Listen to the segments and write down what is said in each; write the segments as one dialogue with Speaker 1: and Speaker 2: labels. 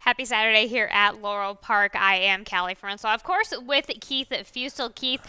Speaker 1: Happy Saturday here at Laurel Park. I am Callie Francois, of course, with Keith Fusel. Keith,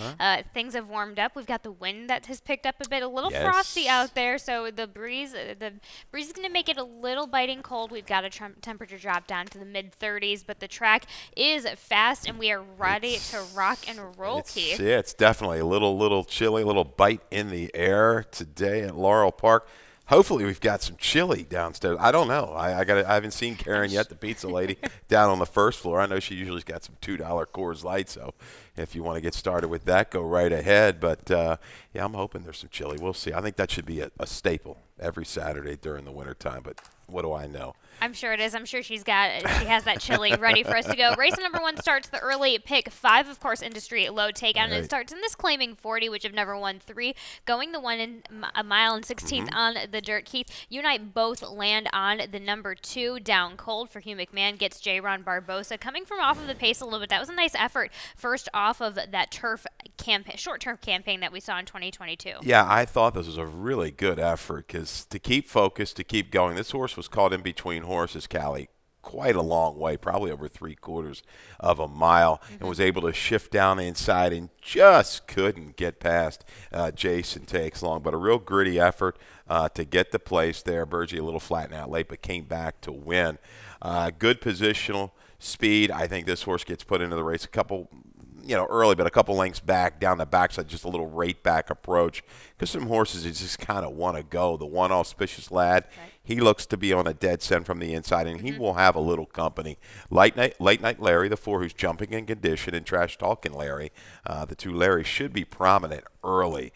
Speaker 1: things have warmed up. We've got the wind that has picked up a bit, a little frosty out there, so the breeze is going to make it a little biting cold. We've got a temperature drop down to the mid-30s, but the track is fast, and we are ready to rock and roll, Keith.
Speaker 2: Yeah, it's definitely a little chilly, a little bite in the air today at Laurel Park. Hopefully we've got some chili downstairs. I don't know. I haven't seen Karen yet, the pizza lady, down on the first floor. I know she usually's got some $2 Coors Light, so if you want to get started with that, go right ahead. But, yeah, I'm hoping there's some chili. We'll see. I think that should be a staple every Saturday during the wintertime, but what do I know?
Speaker 1: I'm sure it is. I'm sure she has that chili ready for us to go. Race number 1 starts the early pick 5, of course, industry low takeout, and it starts in this claiming 40, which have never won 3, going the 1 in a mile and 16th on the dirt. Keith, you and I both land on the number 2, Down Cold for Hugh McMahon, gets J-Ron Barbosa coming from off of the pace a little bit. That was a nice effort first off of that short-term campaign that we saw in 2022.
Speaker 2: Yeah, I thought this was a really good effort because to keep focused, to keep going. This horse was caught in between horses, Callie, quite a long way, probably over 3/4 of a mile, and was able to shift down the inside and just couldn't get past Jason Takes Long. But a real gritty effort to get the place there. Bergie a little flattened out late, but came back to win. Good positional speed. I think this horse gets put into the race a couple early, but a couple lengths back, down the backside, just a little right back approach. Because some horses you just kind of want to go. The One Auspicious Lad, he looks to be on a dead scent from the inside, and he will have a little company. Late Night Larry, the 4, who's jumping in condition, and Trash Talking Larry. The 2 Larrys should be prominent early.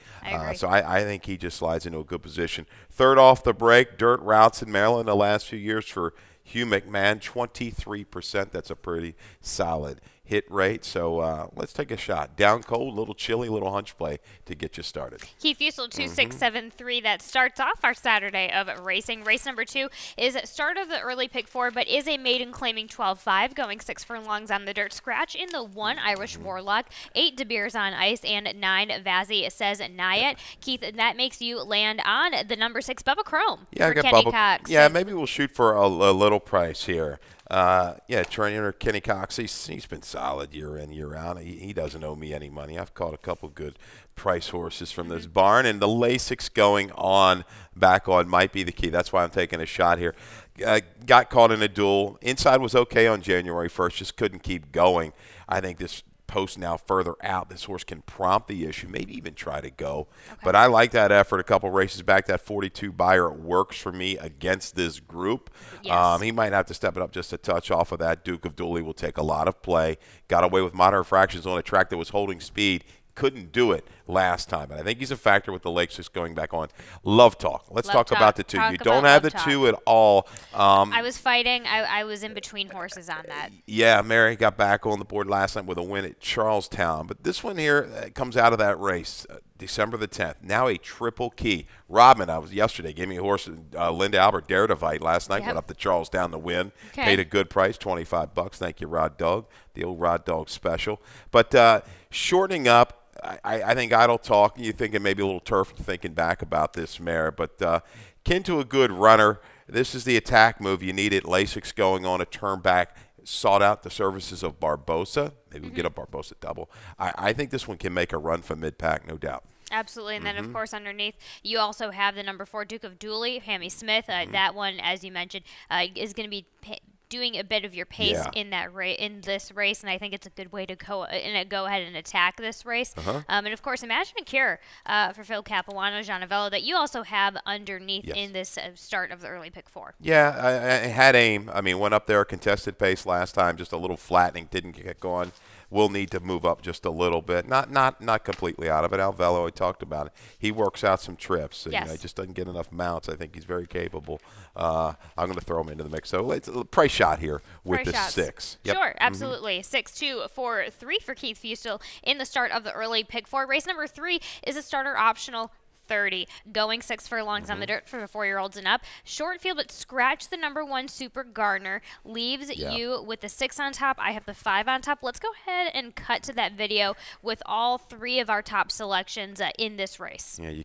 Speaker 2: So I think he just slides into a good position. Third off the break, dirt routes in Maryland the last few years for Hugh McMahon, 23%. That's a pretty solid hit rate. So let's take a shot. Down Cold, a little chilly, a little hunch play to get you started.
Speaker 1: Keith Fusel, 2673. That starts off our Saturday of racing. Race number 2 is start of the early pick 4, but is a maiden claiming 12-5, going 6 furlongs on the dirt. Scratch in the 1 Irish Warlock, 8 De Beers on Ice, and 9 Vazzy Says Nyet. Keith, that makes you land on the number 6 Bubba Chrome for Kenny Cox.
Speaker 2: Yeah, maybe we'll shoot for a little price here. Trainer Kenny Cox, he's been solid year in, year out. He doesn't owe me any money. I've caught a couple good price horses from this barn, and the Lasix going on, back on, might be the key. That's why I'm taking a shot here. Got caught in a duel. Inside was okay on January 1st, just couldn't keep going. I think this post now further out, this horse can prompt the issue, maybe even try to go. But I like that effort. A couple races back, that 42 buyer works for me against this group. He might have to step it up just a touch off of that. Duke of Dooley will take a lot of play. Got away with moderate fractions on a track that was holding speed. Couldn't do it last time, but I think he's a factor with the Lakes just going back on. Love Talk. Let's talk about the 2. You don't have the 2 at all.
Speaker 1: I was fighting. I was in between horses on that.
Speaker 2: Yeah, Mary got back on the board last night with a win at Charlestown. But this one here comes out of that race, December the 10th. Now a triple key. Robin, yesterday, gave me a horse, Linda Albert, Dare to Fight last night. Went up to Charlestown to win. Paid a good price, $25. Thank you, Rod Dog. The old Rod Dog special. But shortening up, I think Idle Talk, you're thinking maybe a little turf thinking back about this mare, but kin to a good runner. This is the attack move. You need it. Lasix going on a turn back. Sought out the services of Barbosa. Maybe we'll get a Barbosa double. I think this one can make a run from mid-pack, no doubt.
Speaker 1: Absolutely. And then, of course, underneath, you also have the number 4 Duke of Dooley, Hammy Smith. That one, as you mentioned, is going to be doing a bit of your pace in this race, and I think it's a good way to go ahead and attack this race. And of course, Imagine a Cure for Phil Capuano, Giannovello, that you also have underneath in this start of the early pick 4.
Speaker 2: Yeah, I had aim. I mean, went up there, contested pace last time, just a little flattening, didn't get going. Will need to move up just a little bit. Not completely out of it. Alvello, I talked about it. He works out some trips. So, he just doesn't get enough mounts. I think he's very capable. I'm going to throw him into the mix. So it's a price shot here with the 6.
Speaker 1: Sure, absolutely. 6, 2, 4, 3 for Keith Fusel in the start of the early pick 4. Race number 3 is a starter optional 30. Going 6 furlongs on the dirt for the 4-year-olds and up. Short field, but scratch the number 1 Super Gardner. Leaves you with the 6 on top. I have the 5 on top. Let's go ahead and cut to that video with all 3 of our top selections in this race.
Speaker 2: Yeah, you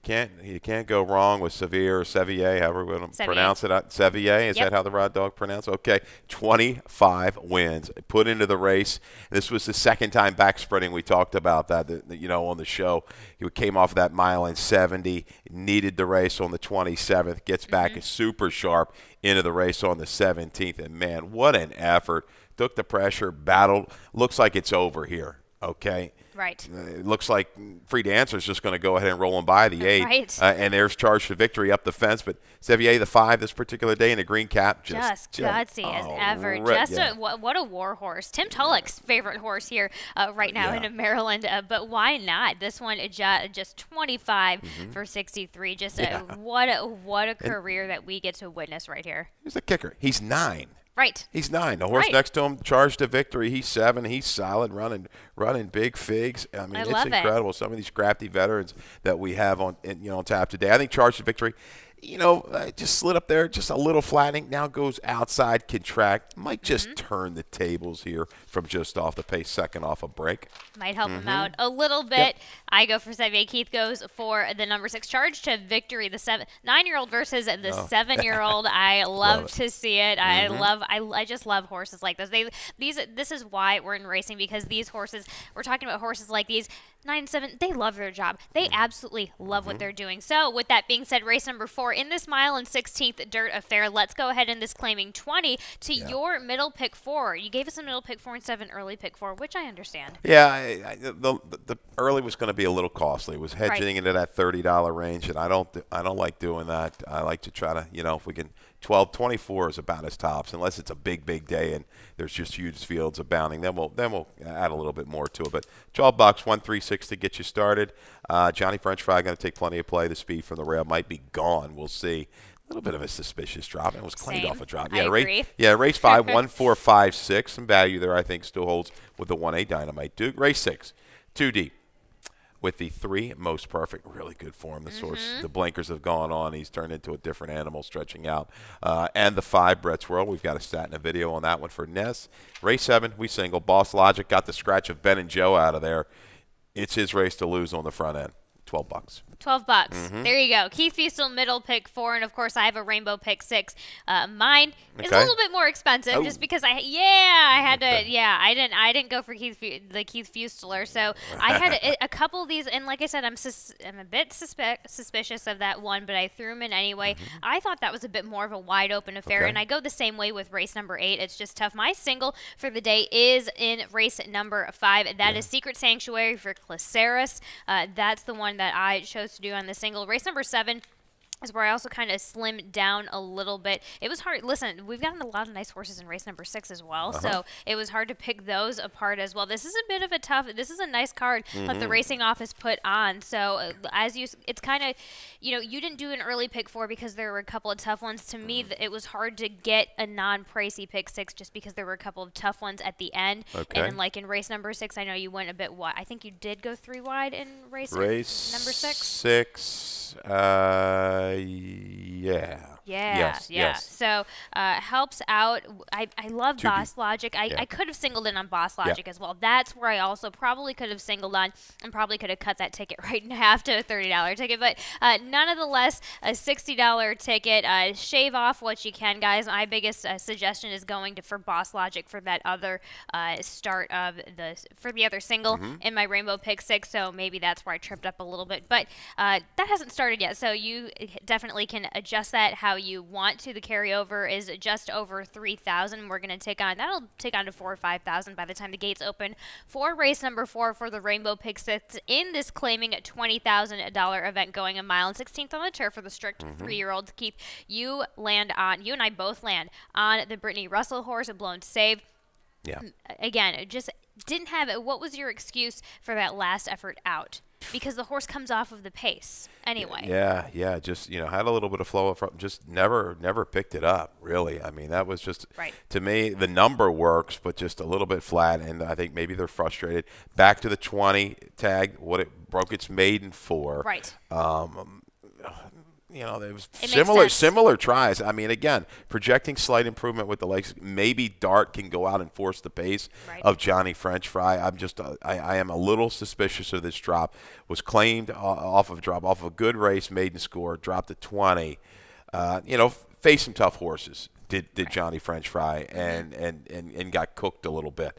Speaker 2: can't go wrong with Sevier, however we want to pronounce it. Sevier, is that how the Rod Dog pronounced? Okay, 25 wins put into the race. This was the second time back sprinting. We talked about that, on the show. He came off that mile in 70, needed the race on the 27th, gets back super sharp into the race on the 17th, and man, what an effort. Took the pressure, battled. Looks like it's over here, okay?
Speaker 1: Right.
Speaker 2: It looks like Free Dancer is just going to go ahead and roll him by the 8.
Speaker 1: Right.
Speaker 2: And there's Charge to Victory up the fence. But Sevier, the 5 this particular day in a green cap.
Speaker 1: Just gutsy as ever. What a war horse. Tim Tulloch's favorite horse here right now in Maryland. But why not? This one just 25 for 63. Just what a career that we get to witness right here.
Speaker 2: Here's the kicker. He's 9.
Speaker 1: Right.
Speaker 2: He's 9. The horse next to him, Charge to Victory. He's 7. He's solid, running big figs. I mean, it's incredible. Some of these crafty veterans that we have on tap today. I think Charge to Victory, just slid up there, just a little flattening. Now goes outside, contract. Might just turn the tables here from just off the pace, second off a break.
Speaker 1: Might help him out a little bit. I go for Sevier. Keith goes for the number 6, Charge to Victory, the 9-year-old versus the 7-year-old. I love to see it. I just love horses like this. This is why we're in racing, because these horses, we're talking about horses like these, 9 and 7, they love their job. They absolutely love what they're doing. So with that being said, race number 4 in this mile and 16th dirt affair. Let's go ahead in this claiming 20 to your middle pick 4. You gave us a middle pick 4 and 7 early pick 4, which I understand.
Speaker 2: Yeah, the early was going to be a little costly. It was hedging into that $30 range, and I don't like doing that. I like to try to, if we can 24 is about as tops, unless it's a big day and there's just huge fields abounding. Then we'll add a little bit more to it. But $12, 136 to get you started. Johnny French Fry going to take plenty of play. The speed from the rail might be gone. We'll see. A little bit of a suspicious drop. It was claimed off a drop.
Speaker 1: I agree.
Speaker 2: Race 5, 1456. Some value there, I think, still holds with the 1A Dynamite Duke. Race 6, 2 deep. With the 3 most perfect, really good form. The source, the blinkers have gone on. He's turned into a different animal, stretching out. And the 5, Brett's World. We've got a stat and a video on that one for Ness. Race 7, we single. Boss Logic got the scratch of Ben and Joe out of there. It's his race to lose on the front end. $12.
Speaker 1: $12. There you go. Keith Fusel, middle pick 4, and of course I have a rainbow pick 6. Mine is a little bit more expensive just because I didn't go for the Keith Fusler, so I had a couple of these, and like I said, I'm a bit suspicious of that one, but I threw them in anyway. I thought that was a bit more of a wide open affair, and I go the same way with race number 8. It's just tough. My single for the day is in race number 5. That is Secret Sanctuary for Claceris. That's the one that I chose to do on the single. Race number 7 is where I also kind of slimmed down a little bit. It was hard. Listen, we've gotten a lot of nice horses in race number 6 as well, so it was hard to pick those apart as well. This is a bit of a tough. This is a nice card that the racing office put on. So it's kind of, you didn't do an early pick 4 because there were a couple of tough ones. To me, it was hard to get a non-pricey pick 6 just because there were a couple of tough ones at the end. Okay. And like in race number 6, I know you went a bit wide. I think you did go 3 wide in race number 6. Yeah. So helps out. I love Boss Logic. I could have singled in on Boss Logic as well. That's where I also probably could have singled on and probably could have cut that ticket right in half to a $30 ticket. But nonetheless, a $60 ticket. Shave off what you can, guys. My biggest suggestion is going for Boss Logic for that other start of the other single in my Rainbow Pick 6. So maybe that's where I tripped up a little bit. But that hasn't started yet. So you definitely can adjust that how you want to. The carryover is just over 3,000. We're going to that'll take on to 4,000 or 5,000 by the time the gates open for race number 4 for the Rainbow Pick 6 in this claiming $20,000 event going a mile and 16th on the turf for the strict 3-year-olds. Keith, you and I both land on the Brittany Russell horse, a blown save.
Speaker 2: Yeah.
Speaker 1: Again, it just didn't have it. What was your excuse for that last effort out? Because the horse comes off of the pace anyway. Yeah. Just, had a little bit of flow from, just never picked it up, really. I mean, that was just, to me, the number works, but just a little bit flat, and I think maybe they're frustrated. Back to the 20 tag, what it broke its maiden for. Right.
Speaker 2: you know, there was
Speaker 1: It
Speaker 2: similar tries. I mean, again, projecting slight improvement with the legs. Maybe Dart can go out and force the pace of Johnny French Fry. I'm just I am a little suspicious of this drop. Was claimed off of a good race, maiden score, dropped to 20. You know, faced some tough horses. Did Johnny French Fry and got cooked a little bit.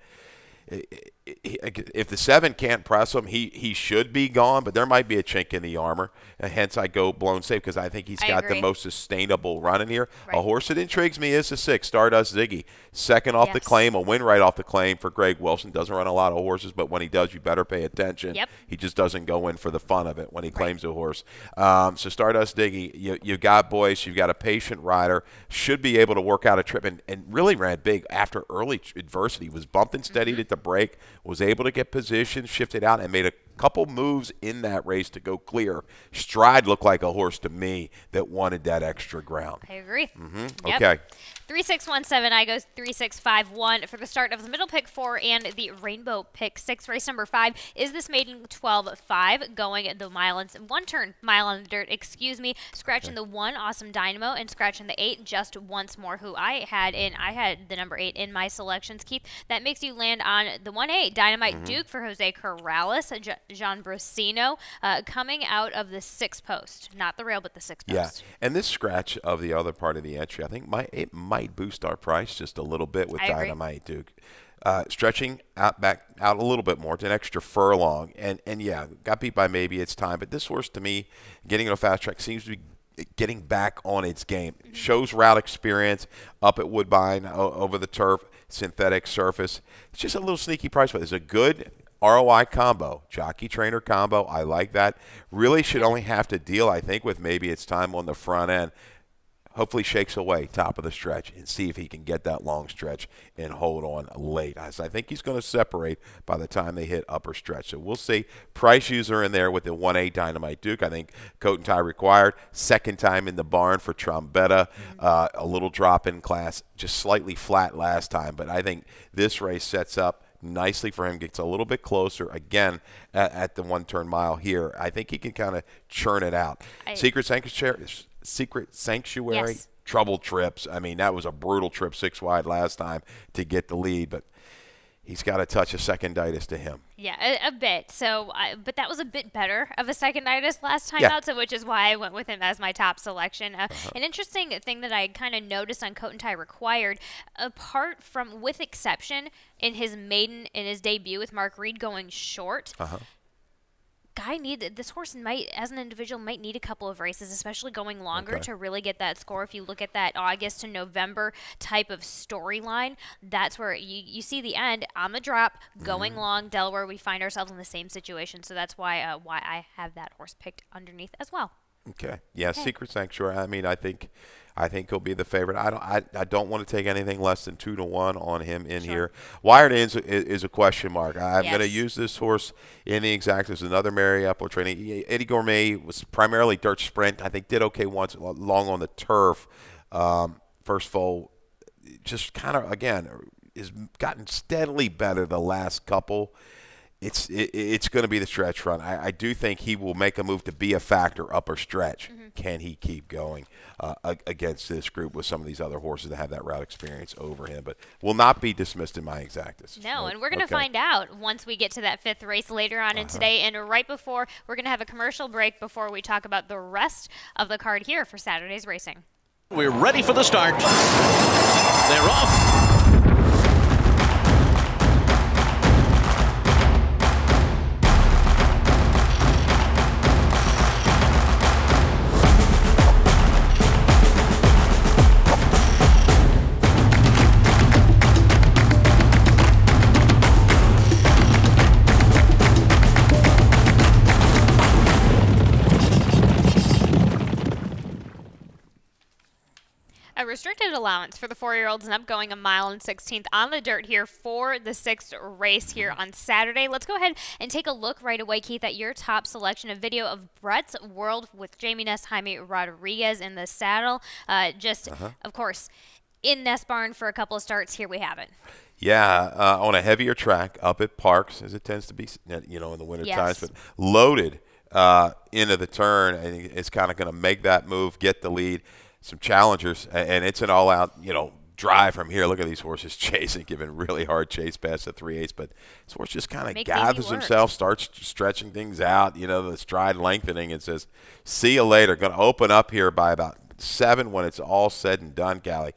Speaker 2: If the 7 can't press him, he should be gone, but there might be a chink in the armor. And hence, I go blown safe because I think he's got the most sustainable run in here. A horse that intrigues me is the 6, Stardust Ziggy. Second off the claim, a win right off the claim for Greg Wilson. Doesn't run a lot of horses, but when he does, you better pay attention. He just doesn't go in for the fun of it when he claims a horse. So Stardust Ziggy, you got Boyce, you've got a patient rider, should be able to work out a trip, and really ran big after early adversity. Was bumped and steadied at the break. Was able to get position, shifted out, and made a couple moves in that race to go clear. Stride looked like a horse to me that wanted that extra ground.
Speaker 1: I agree.
Speaker 2: Okay.
Speaker 1: 3617, I goes 3651 for the start of the middle pick 4 and the rainbow pick 6. Race number 5 is this maiden 12-5 going the mile and 1 turn mile on the dirt, scratching the 1 Awesome Dynamo and scratching the 8 just once more, who I had the number 8 in my selections, Keith. That makes you land on the 1-8 Dynamite Duke for Jose Corrales, John Brosino, coming out of the 6th post, not the rail but the 6th post.
Speaker 2: Yeah, and this scratch of the other part of the entry, I think it might boost our price just a little bit with Dynamite Duke. Stretching back out a little bit more to an extra furlong, and yeah, got beat by Maybe It's Time, but this horse to me, getting on a fast track, seems to be getting back on its game. Shows route experience up at Woodbine over the turf, synthetic surface. It's just a little sneaky price, but it's a good ROI combo, jockey trainer combo. I like that. Really should only have to deal, I think, with Maybe It's Time on the front end. Hopefully shakes away top of the stretch and see if he can get that long stretch and hold on late. As I think he's going to separate by the time they hit upper stretch. So we'll see. Price user in there with the 1-8 Dynamite Duke. I think coat and tie required. Second time in the barn for Trombetta. A little drop in class, just slightly flat last time. But I think this race sets up nicely for him, gets a little bit closer again at the 1 turn mile here. I think he can kind of churn it out. Secret Sanctuary, trouble trips. I mean, that was a brutal trip 6 wide last time to get the lead, but he's got a touch of seconditis to him.
Speaker 1: Yeah, a bit. So, but that was a bit better of a seconditis last time out, so which is why I went with him as my top selection. An interesting thing that I kind of noticed on Coat and Tie Required, apart from, with exception, in his debut with Mark Reed going short, this horse might, as an individual, might need a couple of races, especially going longer to really get that score. If you look at that August to November type of storyline, that's where you see the end on the drop, going long. Delaware, we find ourselves in the same situation, so that's why I have that horse picked underneath as well.
Speaker 2: Okay. Yeah, Secret Sanctuary. I mean, I think he'll be the favorite. I don't want to take anything less than 2-1 on him in here. Wired In is a question mark. I'm going to use this horse in the exact. There's another Mary Apple training. Eddie Gourmet was primarily dirt sprint. I think did okay once long on the turf. First foal, just kind of again has gotten steadily better the last couple. It's going to be the stretch run. I do think he will make a move to be a factor upper stretch. Can he keep going against this group with some of these other horses that have that route experience over him? But will not be dismissed in my exactus.
Speaker 1: No, and we're going to find out once we get to that 5th race later on in today. And right before, we're going to have a commercial break before we talk about the rest of the card here for Saturday's racing.
Speaker 3: We're ready for the start. They're off.
Speaker 1: A restricted allowance for the 4-year-olds and up going a mile and 16th on the dirt here for the 6th race here on Saturday. Let's go ahead and take a look right away, Keith, at your top selection, a video of Brett's World with Jamie Ness, Jaime Rodriguez in the saddle. Of course, in Ness Barn for a couple of starts. Here we have it.
Speaker 2: Yeah, on a heavier track up at Parks, as it tends to be, in the winter times, but loaded into the turn, and it's kind of going to make that move, get the lead. Some challengers, and it's an all-out, drive from here. Look at these horses chasing, giving really hard chase past the 3/8, but this horse just kind of gathers himself, starts stretching things out, the stride lengthening, and says, see you later. Going to open up here by about 7 when it's all said and done, Callie.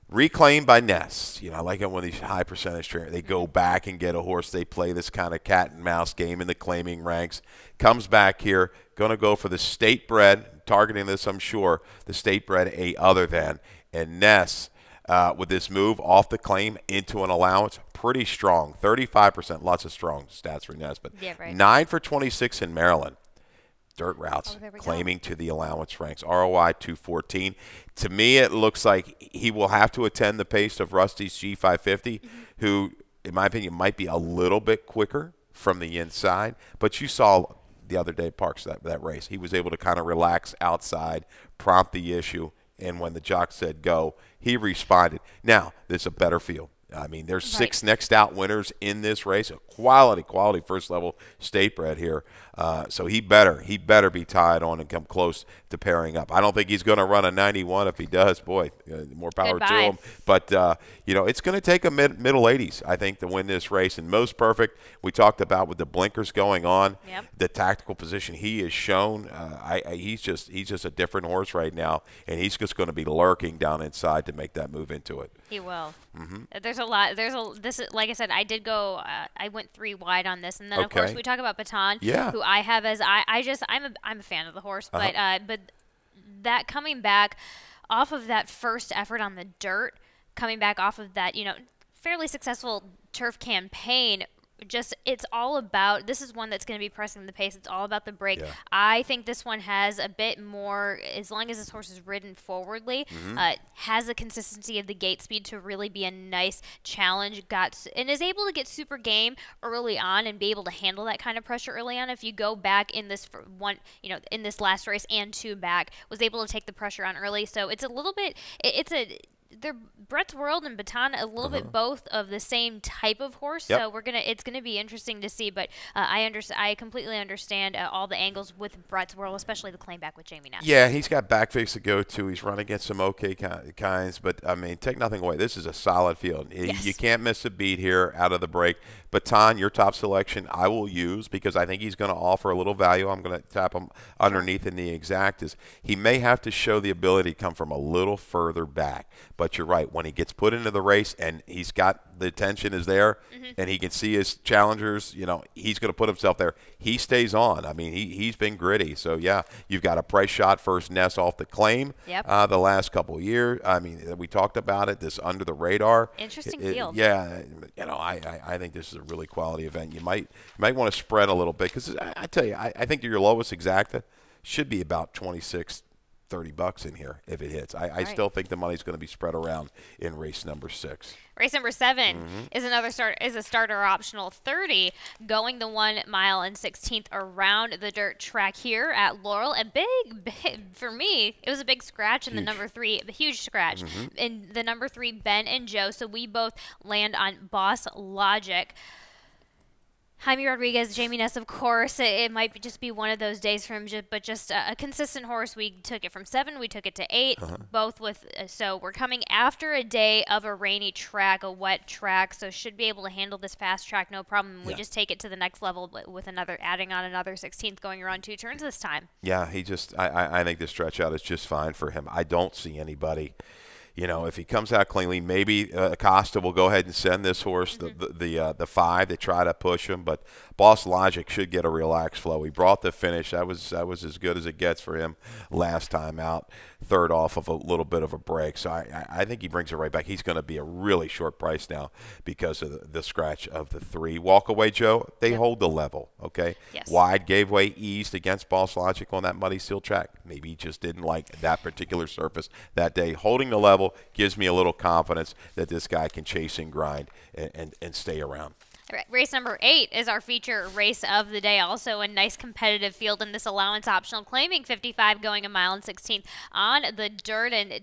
Speaker 2: Reclaimed by Ness. I like it when these high percentage trainers, they go back and get a horse. They play this kind of cat and mouse game in the claiming ranks. Comes back here, going to go for the state bred, targeting this, I'm sure, the state bred A other than. And Ness, with this move off the claim into an allowance, pretty strong. 35%, lots of strong stats for Ness, but
Speaker 1: yeah, right.
Speaker 2: 9 for 26 in Maryland. Dirt routes, claiming to the allowance ranks. ROI 214. To me, it looks like he will have to attend the pace of Rusty's G550, who, in my opinion, might be a little bit quicker from the inside. But you saw the other day at Parks that race. He was able to kind of relax outside, prompt the issue, and when the jock said go, he responded. Now, there's a better field. I mean, there's 6 next out winners in this race. A quality first level state bred here. So he better be tied on and come close to pairing up. I don't think he's going to run a 91. If he does, boy, more power to him. But it's going to take a middle 80s, I think, to win this race. And Most Perfect, we talked about with the blinkers going on, the tactical position he has shown. He's just a different horse right now, and he's just going to be lurking down inside to make that move into it.
Speaker 1: He will. There's a lot. This is, like I said, I did go. I went 3 wide on this, and then of course we talk about Baton, who I have as I'm a fan of the horse, but that coming back off of that first effort on the dirt, coming back off of that fairly successful turf campaign. It's all about, this is one that's going to be pressing the pace. It's all about the break. I think this one has a bit more, as long as this horse is ridden forwardly, has the consistency of the gate speed to really be a nice challenge, and is able to get super game early on and be able to handle that kind of pressure early on. If you go back in this in this last race and 2 back, was able to take the pressure on early. So it's a little bit, they're Brett's World and Baton a little bit both of the same type of horse, so it's gonna be interesting to see. But I completely understand all the angles with Brett's World, especially the claim back with Jamie Ness.
Speaker 2: Yeah, he's got back face to go to. He's running against some okay kinds, but I mean, take nothing away. This is a solid field. You can't miss a beat here out of the break. Baton, your top selection, I will use because I think he's going to offer a little value. I'm going to tap him underneath in the exact. He may have to show the ability to come from a little further back. But you're right. When he gets put into the race and he's got the attention is there and he can see his challengers, he's going to put himself there. He stays on. I mean, he's been gritty. So, yeah, you've got a price shot first Ness off the claim the last couple of years. I mean, we talked about it, this under the radar.
Speaker 1: Interesting field.
Speaker 2: Yeah, I think this is a really quality event. You might want to spread a little bit because I tell you, I think your lowest exacta should be about $26-30 in here if it hits. I still think the money's going to be spread around in race number 6.
Speaker 1: Race number 7 is a starter optional 30, going the 1 mile and 16th around the dirt track here at Laurel. A big for me, it was a big scratch in the number 3, a huge scratch in the number 3, Ben and Joe. So we both land on Boss Logic. Jaime Rodriguez, Jamie Ness, of course. It might just be one of those days for him, but just a consistent horse. We took it from 7, we took it to 8, both with. So we're coming after a day of a rainy track, a wet track, so should be able to handle this fast track, no problem. We just take it to the next level with adding on another 16th, going around 2 turns this time.
Speaker 2: Yeah, I think the stretch out is just fine for him. I don't see anybody. If he comes out cleanly, maybe Acosta will go ahead and send this horse the 5 to try to push him. But Boss Logic should get a relaxed flow. He brought the finish. That was as good as it gets for him last time out. 3rd off of a little bit of a break. So I think he brings it right back. He's going to be a really short price now because of the scratch of the 3. Walk away, Joe. They hold the level, okay?
Speaker 1: Yes.
Speaker 2: Wide gave way east against Boss Logic on that muddy steel track. Maybe he just didn't like that particular surface that day. Holding the level gives me a little confidence that this guy can chase and grind and stay around.
Speaker 1: Race number 8 is our feature race of the day. Also a nice competitive field in this allowance optional, claiming 55, going a mile and 16th on the dirt. And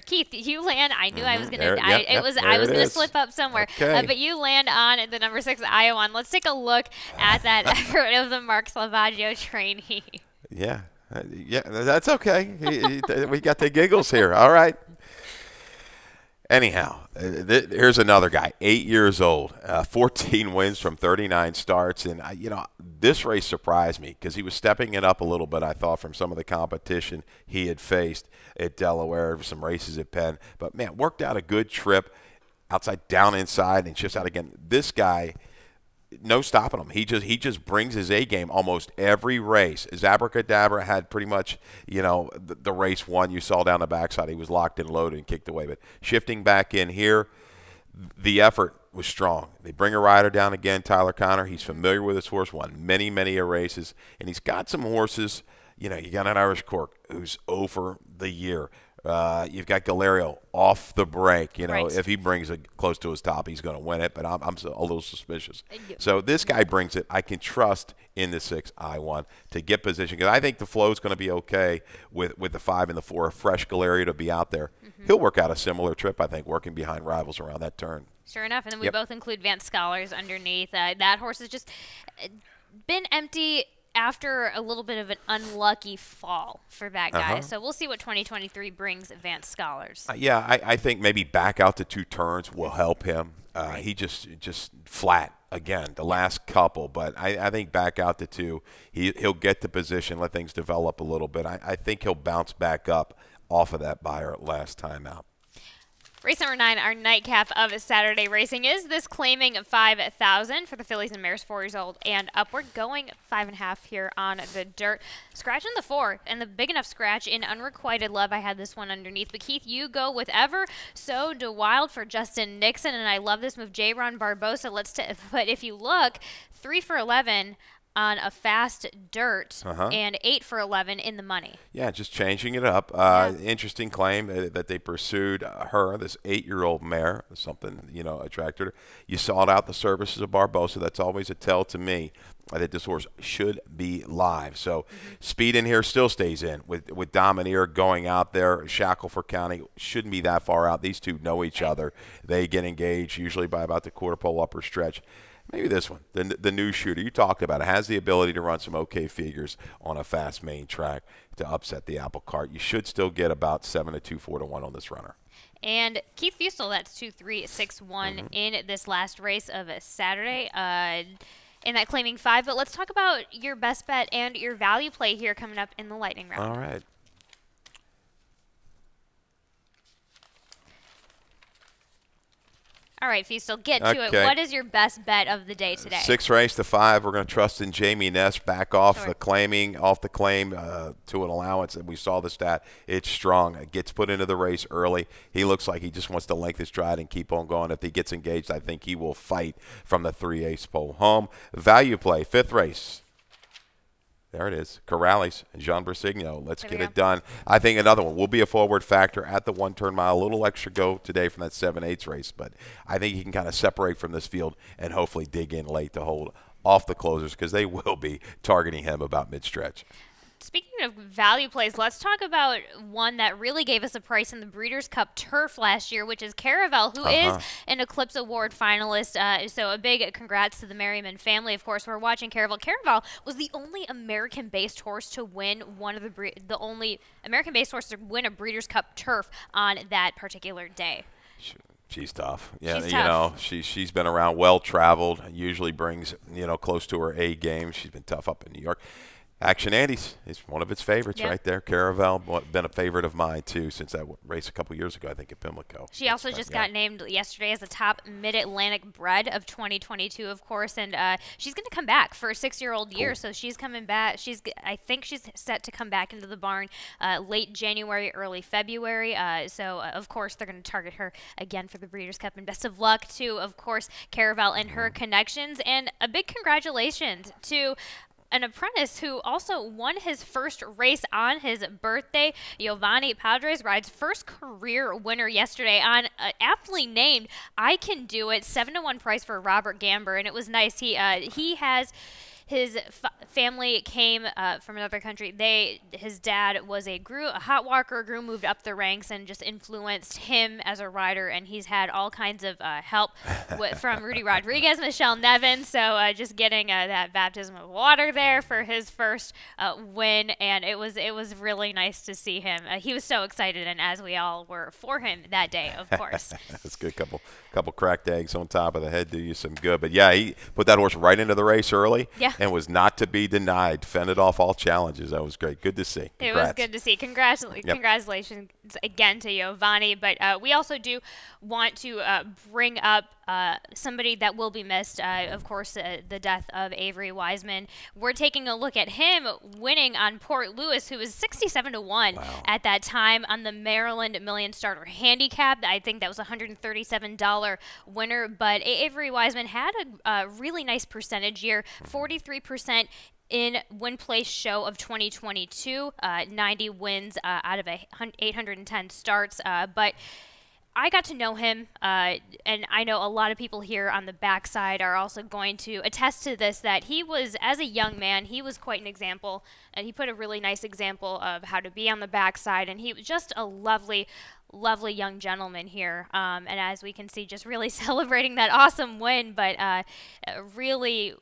Speaker 1: Keith, you land. I knew I was gonna. I was gonna slip up somewhere.
Speaker 2: Okay.
Speaker 1: But you land on the number 6 Iowan. Let's take a look at that effort of the Mark Slavaggio trainee.
Speaker 2: Yeah, that's okay. We got the giggles here. All right. Anyhow, here's another guy, 8 years old, 14 wins from 39 starts. And, this race surprised me because he was stepping it up a little bit, I thought, from some of the competition he had faced at Delaware, some races at Penn. But, man, worked out a good trip, outside, down, inside, and shifts out again. This guy, no stopping him. He just brings his A game almost every race. Abracadabra had pretty much, the race won. You saw down the backside. He was locked and loaded and kicked away. But shifting back in here, the effort was strong. They bring a rider down again, Tyler Connor. He's familiar with his horse, won many, many races. And he's got some horses. You got an Irish Cork who's over the year. You've got Galerio off the break.
Speaker 1: Right.
Speaker 2: If he brings it close to his top, he's going to win it. But I'm a little suspicious. So this guy brings it. I can trust in the 6 I1 to get position because I think the flow is going to be okay with the 5 and the 4. A fresh Galerio to be out there. He'll work out a similar trip, I think, working behind rivals around that turn.
Speaker 1: Sure enough, and then we both include Vance Scholars underneath. That horse has just been empty after a little bit of an unlucky fall for that guy. So we'll see what 2023 brings Vance Scholars.
Speaker 2: I think maybe back out to 2 turns will help him. He just flat again the last couple, but I think back out to 2, he'll get the position, let things develop a little bit. I think he'll bounce back up off of that buyer last time out.
Speaker 1: Race number 9, our nightcap of Saturday racing, is this claiming 5,000 for the fillies and mares 4 years old and upward, going 5.5 here on the dirt. Scratching the 4, and the big enough scratch in Unrequited Love. I had this one underneath. But Keith, you go with Ever So Do Wild for Justin Nixon, and I love this move, J-Ron Barbosa. But if you look, 3 for 11 on a fast dirt and 8 for 11 in the money.
Speaker 2: Yeah, just changing it up. Interesting claim that they pursued her, this 8-year-old mare. Something, attracted her. You sought out the services of Barbosa. That's always a tell to me that this horse should be live. So speed in here still stays in with Domineer going out there. Shackleford County shouldn't be that far out. These two know each other. They get engaged usually by about the quarter pole upper stretch. Maybe this one, the new shooter you talked about, it has the ability to run some okay figures on a fast main track to upset the apple cart. You should still get about 7-2, 4-1 on this runner.
Speaker 1: And Keith Fustel, that's 2-3-6-1 in this last race of Saturday. In that claiming 5. But let's talk about your best bet and your value play here coming up in the lightning round.
Speaker 2: All right.
Speaker 1: All right, Fustel, get to it. What is your best bet of the day today?
Speaker 2: 6 race to 5. We're going to trust in Jamie Ness back off the claim to an allowance. And we saw the stat. It's strong. It gets put into the race early. He looks like he just wants to length his stride and keep on going. If he gets engaged, I think he will fight from the 3/8 pole home. Value play, 5th race. There it is. Corrales and Jean Bersigno. Let's get it done. I think another one will be a forward factor at the 1-turn mile. A little extra go today from that 7/8 race, but I think he can kind of separate from this field and hopefully dig in late to hold off the closers because they will be targeting him about mid-stretch.
Speaker 1: Speaking of value plays, let's talk about one that really gave us a price in the Breeders' Cup Turf last year, which is Caravel, who is an Eclipse Award finalist. So a big congrats to the Merriman family. Of course, we're watching Caravel. Caravel was the only American-based horse to win the only American-based horse to win a Breeders' Cup Turf on that particular day.
Speaker 2: She's tough. Yeah,
Speaker 1: she's tough.
Speaker 2: She's been around, well-traveled, usually brings, close to her A game. She's been tough up in New York. Action Andy's is one of its favorites right there. Caravel, been a favorite of mine, too, since that race a couple years ago, I think, at Pimlico.
Speaker 1: She also just got named yesterday as the top Mid-Atlantic bred of 2022, of course, and she's going to come back for a 6-year-old year, so she's coming back. I think she's set to come back into the barn late January, early February, so, of course, they're going to target her again for the Breeders' Cup, and best of luck to, of course, Caravel and her connections, and a big congratulations to an apprentice who also won his first race on his birthday. Giovanni Padres rides first career winner yesterday on aptly named I Can Do It, 7-1 price for Robert Gamber, and it was nice. He has his family came from another country. His dad was a hot walker, moved up the ranks and just influenced him as a rider. And he's had all kinds of help from Rudy Rodriguez, Michelle Nevin. So just getting that baptism of water there for his first win, and it was really nice to see him. He was so excited, and as we all were for him that day, of course.
Speaker 2: That's good. Couple cracked eggs on top of the head do you some good. But yeah, he put that horse right into the race early.
Speaker 1: Yeah.
Speaker 2: And was not to be denied. Fended off all challenges. That was great. Good to see. Congrats.
Speaker 1: It was good to see. Congratulations again to Giovanni. But we also do want to bring up somebody that will be missed. Of course, the death of Avery Wiseman. We're taking a look at him winning on Port Louis, who was 67-1 at that time on the Maryland Million Starter Handicap. I think that was a $137 winner. But Avery Wiseman had a really nice percentage year, 43% in win place show of 2022, 90 wins out of 810 starts. But I got to know him, and I know a lot of people here on the backside are also going to attest to this, that he was, as a young man, he was quite an example, and he put a really nice example of how to be on the backside, and he was just a lovely young gentleman here, and as we can see, just really celebrating that awesome win, but really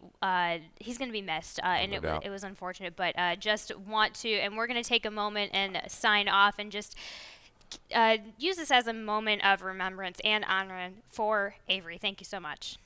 Speaker 1: he's going to be missed, and it was unfortunate, but just want to, and we're going to take a moment and sign off and just use this as a moment of remembrance and honor for Avery. Thank you so much.